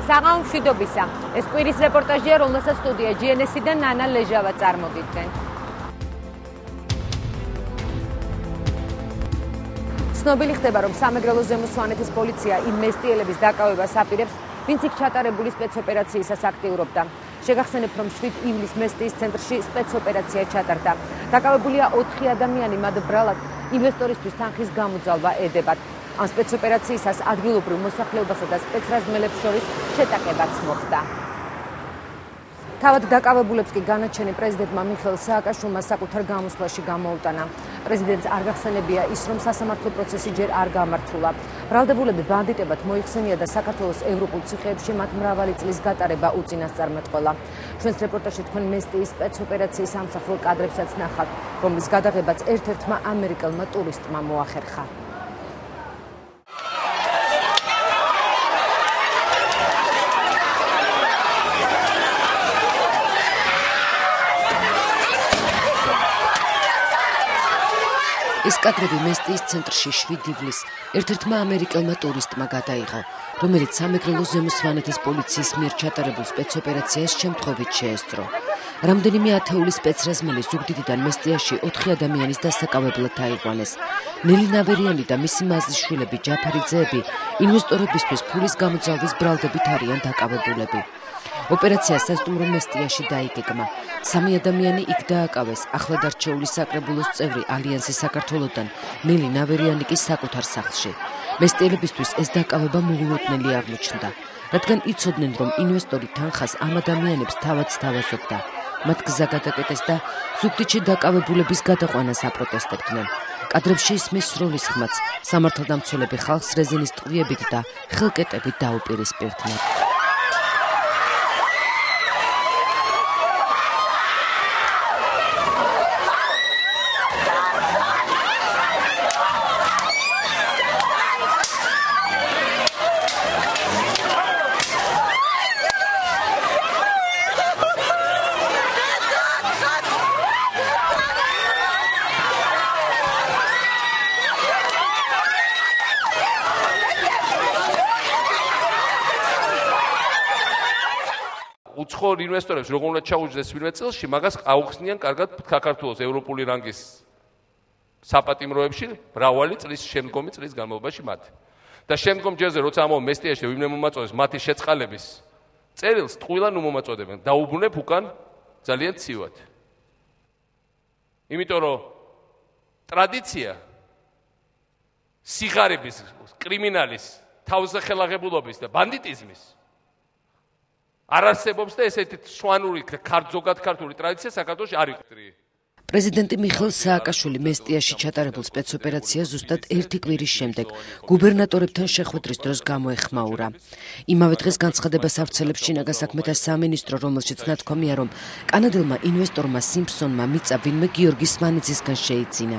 საღამო მშვიდობისა. ეს კვირის რეპორტაჟია, რომელსაც სტუდია GNS-დან ნანა ლეჟავა წარმოგიდგენ. ცნობილი ხდება, რომ სამეგრელოს ზემო სვანეთის პოლიცია იმ მესტიელების დაკავებას აპირებს, ვინც იქ ჩატარებული სპეცოპერაციისას აქტიურობდა. შეგახსენებთ, რომ 7 ივლისს მესტიის ცენტრში სპეცოპერაცია ჩატარდა. დაკავებულია 4 ადამიანი, მათ ბრალად ინვესტორისთვის თანხის გამოძალვა ედებათ. ამ სპეცოპერაციისას ადგილობრივ მოსახლეობასა და სპეცრაზმელებს შორის შეტაკებაც მოხდა. თავად დაკავებულებს კი განაჩენი პრეზიდენტმა მიხეილ სააკაშვილმა საკუთარ გამოსვლაში გამოუტანა. პრეზიდენტს არ გახსენებია ის, რომ სასამართლო პროცესი ჯერ არ გამართულა. ბრალდებულები ბანდიტებად მოიხსენია და საქართველოს ევროპულ ციხეებში მათ მრავალი წლის გატარება უწინასწარმეტყველა. ჩვენს რეპორტაჟში თქვენ მესტიის სპეცოპერაციის სამსახურ კადრებსაც ნახავთ, რომლის გადაღებაც ერთ-ერთმა ამერიკელმა ტურისტმა მოახერხა. ეს კადრები მესტიის ცენტრში 7 ივლისს ერთ-ერთმა ამერიკელმა ტურისტმა გადაიღო, რომელიც სამეგრელოს ზემო სვანეთის პოლიციის მიერ ჩატარებულ სპეცოპერაციას შემთხვევით შეესწრო. რამდენიმე ათეული სპეცრაზმელი ზუგდიდიდან მესტიაში 4 ადამიანის დასაკავებლად აიყვანეს. ნელი ნავერიანი და მისი მაზლიშვილები ჯაფარიძეები ინვესტორებისთვის ფულის გამოძალვის ბრალდებით არიან დაკავებულები. ოპერაცია სასტუმრო მესტიაში დაიგეგმა. 3 ადამიანი იქ დააკავეს, ახლად არჩეული საკრებულოს წევრი ალიანსის საქართველოსთან ნელი ნავერიანი კი საკუთარ სახლში. მესტიელებისთვის ეს დაკავება მოულოდნელი აღმოჩნდა, რადგან იცოდნენ, რომ ინვესტორი თანხას ამ ადამიანებს თავად სთავაზობდა. მათ გზა გადაკეტეს და ზუგდიდში დაკავებულების გადაყვანას აპროტესტებდნენ. კადრებში ისმის სროლის ხმაც, სამართალდამცველები ხალხს რეზინის ტყვიებით და ხელკეტებით დაუპირისპირდნენ. უცხოურ ინვესტორებს როგორ უნდა ჩაუჯდეს ვინმე წელში, მაგას აუხსნიან კარგად საქართველოს ევროპული რანგის საპატიმროებში მრავალი წლის შემდგომი წლის განმავლობაში მათ. და შემდგომ ჯერზე როცა ამო მესტიაში ვინმე მომაწოდეს მათი შეწყალების წერილს ტყუილად უმომაწოდებენ. დაუბრუნებ უკან ძალიან ცივად. იმიტომ რომ ტრადიცია სიღარიბის, კრიმინალის, თავზეხელაღებულობის და ბანდიტიზმის არ არსებობს და ესეთი სვანური ზოგად ქართული ტრადიცია საქართველოში არ იყო. პრეზიდენტი მიხეილ სააკაშვილი მესტიაში ჩატარებულ სპეცოპერაციას ზუსტად 1 კვირის შემდეგ გუბერნატორებთან შეხვედრის დროს გამოეხმაურა. იმავე დღეს განცხადებას ავრცელებს შინაგან საქმეთა სამინისტრო, რომელშიც ნათქვამია, რომ კანადელმა ინვესტორმა სიმფსონმა მიწა ვინმე გიორგი სვანიძისგან შეიძინა.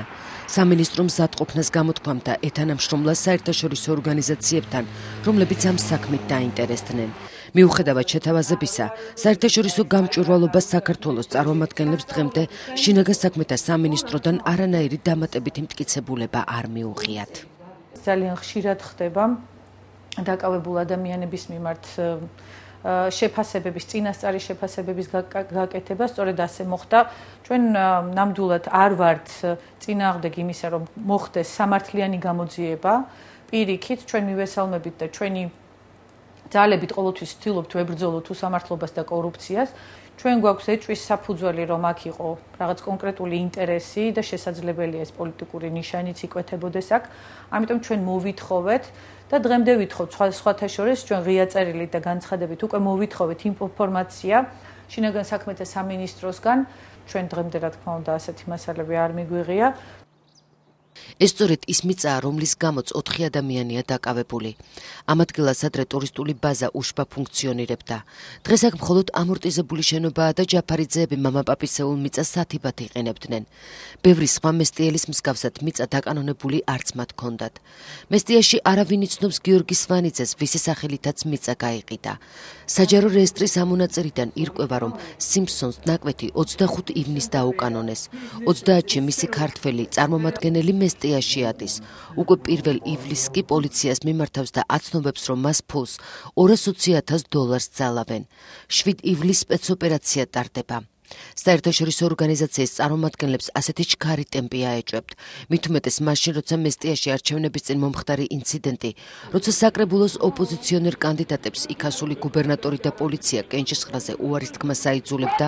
სამინისტრომ მზადყოფნას გამოთქვამდა ეთანამშრომლა საერთაშორისო ორგანიზაციებთან, რომლებიც ამ საქმით დაინტერესდნენ. მიუხედავად შეთავაზებისა, საერთაშორისო გამჭვირვალობა საქართველოს წარმომადგენლებს დღემდე შინაგან საქმეთა სამინისტროდან არანაირი დამატებითი მტკიცებულება არ მიუღიათ. ძალიან ხშირად ხდება დაკავებულ ადამიანების მიმართ შეფასებების, წინასწარი შეფასებების გაკეთება, სწორედ ასე მოხდა. ჩვენ ნამდვილად არ ვართ წინააღმდეგ იმისა, რომ მოხდეს სამართლიანი გამოძიება. პირიქით, ჩვენ მივესალმებით და ჩვენი ძალებით ყოველთვის ვცდილობთ ვებრძოლოთ უსამართლობას და კორუფციას. ჩვენ გვაქვს ეჭვის საფუძველი, რომ აქ იყო რაღაც კონკრეტული ინტერესი და შესაძლებელია ეს პოლიტიკური ნიშანიც იკვეთებოდეს აქ. ამიტომ ჩვენ მოვითხოვეთ და დღემდე ვითხოვთ სხვათა შორის ჩვენ ღია წერილით და განცხადებით უკვე მოვითხოვეთ ინფორმაცია შინაგან საქმეთა სამინისტროსგან. ჩვენ დღემდე რა თქმა უნდა ასეთი მასალები არ მიგვიღია. ეს სწორედ ის მიწაა, რომლის გამოც 4 ადამიანია დაკავებული. ამ ადგილას ადრე ტურისტული ბაზა უშბა ფუნქციონირებდა. დღეს აქ მხოლოდ ამორტიზებული შენობაა და ჯაფარიძეები მამაპაპისეულ მიწას სათიბად იყენებდნენ. ბევრი სხვა მესტიელის მსგავსად მიწა დაკანონებული არც მათ ჰქონდათ. მესტიაში არავინ იცნობს გიორგი სვანიძეს, ვისი სახელითაც მიწა გაიყიდა. საჯარო რეესტრის ამონაწერიდან ირკვევა, რომ სიმფსონს ნაკვეთი 25 ივნისს დაუკანონეს. 30-ში მისი ქართველი წარმომადგენელი მესტიაში ადის. უკვე 1 ივლისს კი პოლიციას მიმართავს და აცნობებს, რომ მას ფულს $220,000 ძალავენ. 7 ივლისს სპეცოპერაცია ტარდება. საერთაშორისო ორგანიზაციის წარმომადგენლებს ასეთი ჩქარი ტემპი აეჭვებთ. მით უმეტეს მაშინ, როცა მესტიაში არჩევნების წინ მომხდარი ინციდენტი, როცა საკრებულოს ოპოზიციონერ კანდიდატებს იქასული გუბერნატორი და პოლიცია კენჭისყრაზე უარის თქმას აიძულებდა,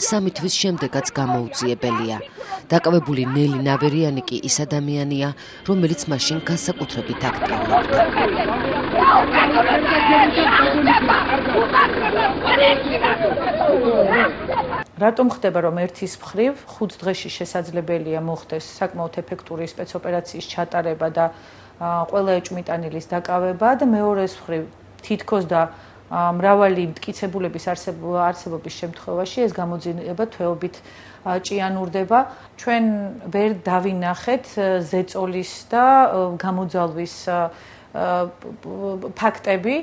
3 თვის შემდეგაც გამოუძიებელია. დაკავებული ნელი ნაბერიანი კი ის ადამიანია, რომელიც მაშინ განსაკუთრებით აქტიურობდა. რატომ ხდება, რომ ერთის მხრივ 5 დღეში შესაძლებელია მოხდეს საკმაოდ ეფექტური სპეცოპერაციის ჩატარება და ყველა ეჭვმიტანილის დაკავება და მეორეს მხრივ თითქოს და მრავალი მტკიცებულების არსებობის შემთხვევაში ეს გამოძიება თვეობით ჭიანურდება. ჩვენ ვერ დავინახეთ ზეწოლის და გამოძალვის ფაქტები,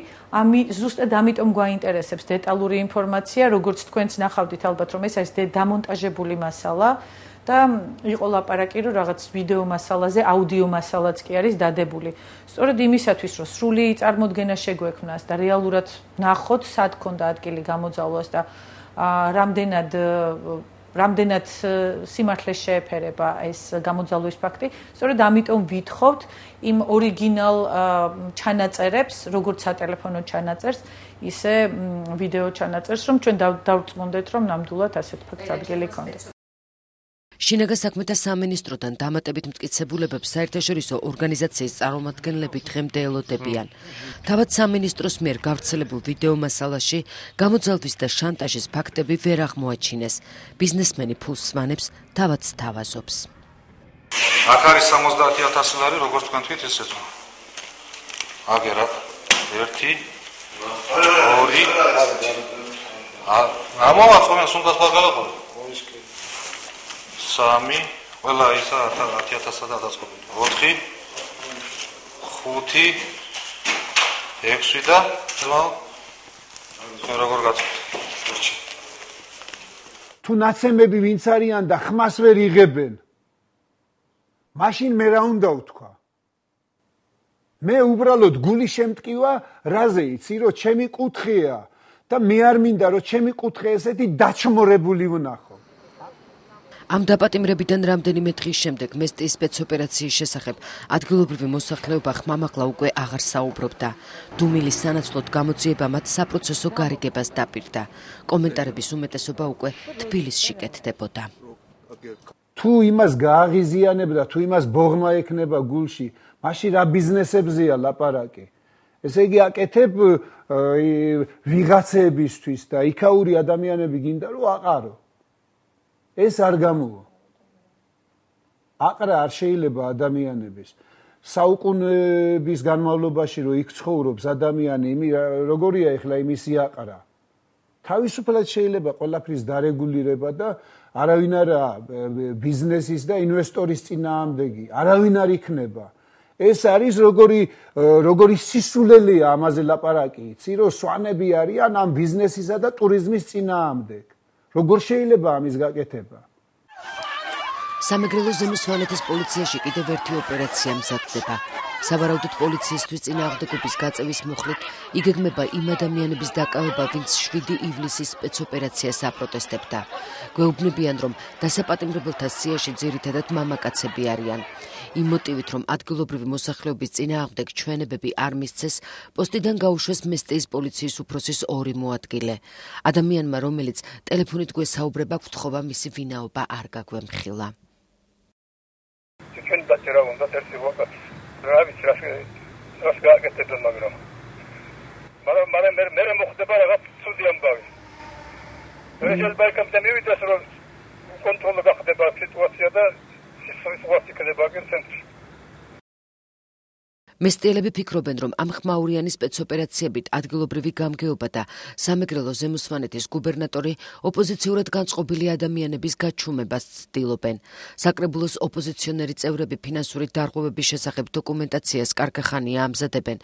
ზუსტად ამიტომ გვაინტერესებს დეტალური ინფორმაცია, როგორც თქვენც ნახავდით ალბათ, რომ ეს არის დამონტაჟებული მასალა და იყო ლაპარაკი, რომ რაღაც ვიდეო მასალაზე, აუდიო მასალაც კი არის დადებული. სწორედ იმისათვის, რომ სრული წარმოდგენა შეგვექმნას და რეალურად ნახოთ, სად ქონდა ადგილი გამოძალვას და რამდენად სიმართლეს შეეფერება ეს გამოძალვის ფაქტი. სწორედ ამიტომ ვითხოვთ იმ ორიგინალ ჩანაწერებს, როგორც სატელეფონო ჩანაწერს, ისე ვიდეო ჩანაწერს, რომ ჩვენ დავწმუნდეთ, რომ ნამდვილად ასეთ ფაქტს ადგილი ქონდეს. შინაგან საქმეთა სამინისტროდან დამატებით მტკიცებულებებს საერთაშორისო ორგანიზაციის წარმომადგენლები დღემდე ელოდებიან. თავად სამინისტროს მიერ გავრცელებულ ვიდეო მასალაში გამოძალვის და შანტაჟის ფაქტები ვერ აღმოაჩინეს. ბიზნესმენი ფულს სვანებს, თავად სთავაზობს. აქ არის 70,000 ლარი, როგორც თქვენ თქვით, ესეც. აგერა 1 2 ამოვა ხომ სუნდას ხალხალაყო 3 ყველა ისა 10,000 დადასკობილი 4 5 6 და როგორ გაწევთ თუ ნაცემები ვინც არიან და ხმას ვერ იღებენ მაშინ მე რა უნდა ვთქვა მე უბრალოდ გული შემტკივა რაზე იცი რომ ჩემი კუთხეა და მე არ მინდა რომ ჩემი კუთხე ესეთი დაჩმორებული ვნახო. ამ დაპატიმრებიდან რამდენიმე დღის შემდეგ მესტიის სპეცოპერაციის შესახებ ადგილობრივი მოსახლეობა ხმამაღლა უკვე აღარ საუბრობდა. დუმილის სანაცვლოდ გამოძიება მათ საპროცესო გარიგებას დაპირდა. კომენტარების უმეტესობა უკვე თბილისში კეთდებოდა. თუ იმას გააღიზიანებ და თუ იმას ბოღმა ექნება გულში, მაშინ რა ბიზნესებზეა ლაპარაკი. ესე იგი აკეთებ ვიღაცებისთვის და იქაური ადამიანები გინდა რომ აყარო. ეს არ გამოვა. აყრა არ შეიძლება ადამიანების. საუკუნეების განმავლობაში რომ იქ ცხოვრობს ადამიანი, როგორია ეხლა იმისი აყრა. თავისუფლად შეიძლება ყველაფრის დარეგულირება და არავინ არა ბიზნესის და ინვესტორის წინააღმდეგი, არავინ არ იქნება. ეს არის როგორი სისულელეა ამაზე ლაპარაკი, იცი რომ სვანები არიან ამ ბიზნესისა და ტურიზმის წინააღმდეგ. როგორ შეიძლება ამის გაკეთება? სამეგრელო ზემო სვანეთის პოლიციაში კიდევ ერთი ოპერაცია მზადდება. სავარაუდოდ პოლიციისთვის წინააღმდეგობის გაწევის მუხლით იგეგმება იმ ადამიანების დაკავება, ვინც 7 ივლისის სპეცოპერაციას აპროტესტებდა. გვეუბნებიან, რომ დასაპატიმრებელთა სიაში ძირითადად მამაკაცები არიან. იმ მოტივით, რომ ადგილობრივი მოსახლეობის წინააღმდეგ ჩვენებები არ მისცეს, პოსტიდან გაუშვეს მესტიის პოლიციის უფროსის 2 მოადგილე. ადამიანმა, რომელიც ტელეფონით გვესაუბრება, გვთხოვა მისი ვინაობა არ გაგვემხილა. ჩვენ დაჭერა უნდა ერთი ვაკაც. რა ვიცი რას გააკეთებდა მაგრამ მე მოხდება რაღაც ცუდი ამბავი. შეიძლება იქამდე მივიდეს რომ კონტროლი გახდება სიტუაცია და სიტუაცია ხდება კენცენტრში. მესტიელები ფიქრობენ, რომ ამ ხმაურიანი სპეცოპერაციებით ადგილობრივი გამგეობა და სამეგრელო ზემო სვანეთის გუბერნატორი ოპოზიციურად განწყობილი ადამიანების გაჩუმებას ცდილობენ. საკრებულოს ოპოზიციონერი წევრები ფინანსური დარღვევების შესახებ დოკუმენტაციას კარგახანია ამზადებენ.